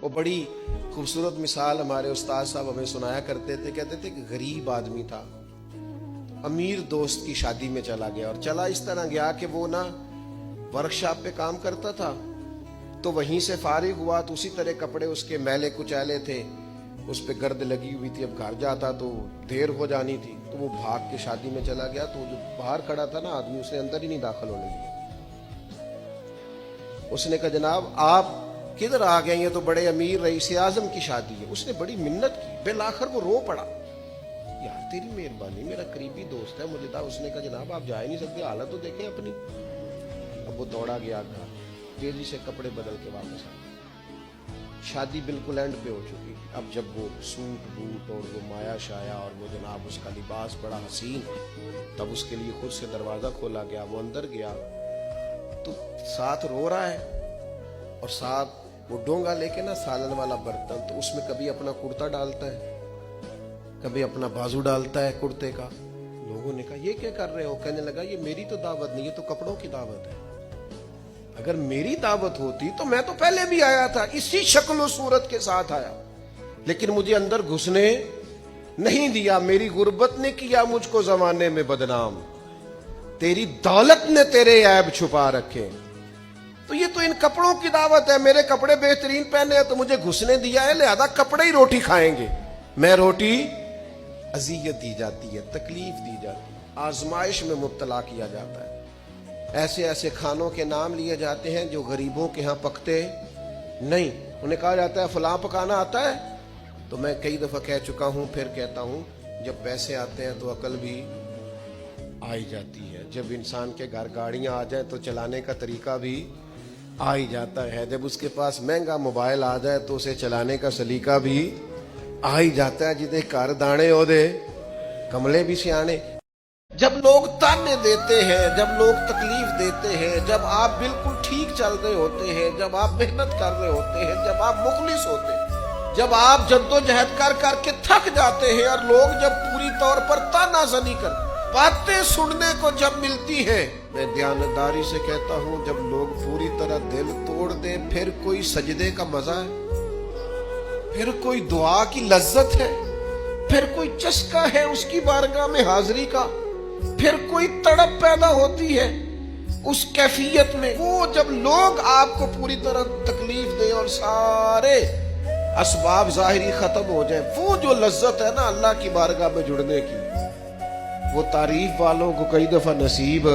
وہ بڑی خوبصورت مثال ہمارے استاد صاحب ہمیں سنایا کرتے تھے. کہتے تھے کہ غریب آدمی تھا, امیر دوست کی شادی میں چلا گیا, اور چلا اس طرح گیا کہ وہ نا ورکشاپ پہ کام کرتا تھا, تو وہیں سے فارغ ہوا تو اسی طرح کپڑے اس کے میلے کچیلے تھے, اس پہ گرد لگی ہوئی تھی. اب گھر جاتا تو دیر ہو جانی تھی, تو وہ بھاگ کے شادی میں چلا گیا. تو جو باہر کھڑا تھا نا آدمی, اس نے اندر ہی نہیں داخل ہونے دیا. اس نے کہا جناب آپ کدھر آ گئے, یہ تو بڑے امیر رئیس اعظم کی شادی ہے. اس نے بڑی منت کی, بالآخر وہ رو پڑا, یار تیری مہربانی, میرا قریبی دوست ہے, مجھے تھا. اس نے کہا جناب آپ جا ہی نہیں سکتے, حالت تو دیکھیں اپنی. اب وہ دوڑا گیا گھر, تیزی سے کپڑے بدل کے واپس آ. شادی بالکل اینڈ پہ ہو چکی. اب جب وہ سوٹ بوٹ اور وہ مایا شایا اور وہ جناب اس کا لباس بڑا حسین, تب اس کے لیے خود سے دروازہ کھولا گیا. وہ اندر گیا تو ساتھ رو رہا ہے, اور ساتھ وہ ڈونگا لے کے نا سالن والا برتن, تو اس میں کبھی اپنا کرتا ڈالتا ہے, کبھی اپنا بازو ڈالتا ہے کرتے کا. لوگوں نے کہا یہ کیا کر رہے ہو؟ کہنے لگا یہ میری تو دعوت نہیں, یہ تو کپڑوں کی دعوت ہے. اگر میری دعوت ہوتی تو میں تو پہلے بھی آیا تھا, اسی شکل و صورت کے ساتھ آیا, لیکن مجھے اندر گھسنے نہیں دیا. میری غربت نے کیا مجھ کو زمانے میں بدنام, تیری دولت نے تیرے عیب چھپا رکھے. تو یہ تو ان کپڑوں کی دعوت ہے, میرے کپڑے بہترین پہنے ہیں تو مجھے گھسنے دیا ہے, لہذا کپڑے ہی روٹی کھائیں گے. میں روٹی اذیت دی جاتی ہے, تکلیف دی جاتی ہے, آزمائش میں مبتلا کیا جاتا ہے. ایسے ایسے کھانوں کے نام لیے جاتے ہیں جو غریبوں کے ہاں پکتے نہیں. انہیں کہا جاتا ہے فلاں پکانا آتا ہے, تو میں کئی دفعہ کہہ چکا ہوں, پھر کہتا ہوں, جب پیسے آتے ہیں تو عقل بھی آئی جاتی ہے. جب انسان کے گھر گاڑیاں آ جائیں تو چلانے کا طریقہ بھی آ ہی جاتا ہے. جب اس کے پاس مہنگا موبائل آ جائے تو اسے چلانے کا سلیقہ بھی آ ہی جاتا ہے. جدے کار دانے ہو دے کملے بھی سیانے. جب لوگ تانے دیتے ہیں, جب لوگ تکلیف دیتے ہیں, جب آپ بالکل ٹھیک چل رہے ہوتے ہیں, جب آپ محنت کر رہے ہوتے ہیں, جب آپ مخلص ہوتے ہیں, جب آپ جدوجہد کر کر کے تھک جاتے ہیں, اور لوگ جب پوری طور پر تانا زنی کر باتیں سننے کو جب ملتی ہے, میں دیانتداری سے کہتا ہوں جب لوگ پوری طرح دل توڑ دیں, پھر کوئی سجدے کا مزہ ہے, پھر کوئی دعا کی لذت ہے, پھر کوئی چسکا ہے اس کی بارگاہ میں حاضری کا, پھر کوئی تڑپ پیدا ہوتی ہے اس کیفیت میں. وہ جب لوگ آپ کو پوری طرح تکلیف دیں اور سارے اسباب ظاہری ختم ہو جائیں, وہ جو لذت ہے نا اللہ کی بارگاہ میں جڑنے کی, وہ تعریف والوں کو کئی دفعہ نصیب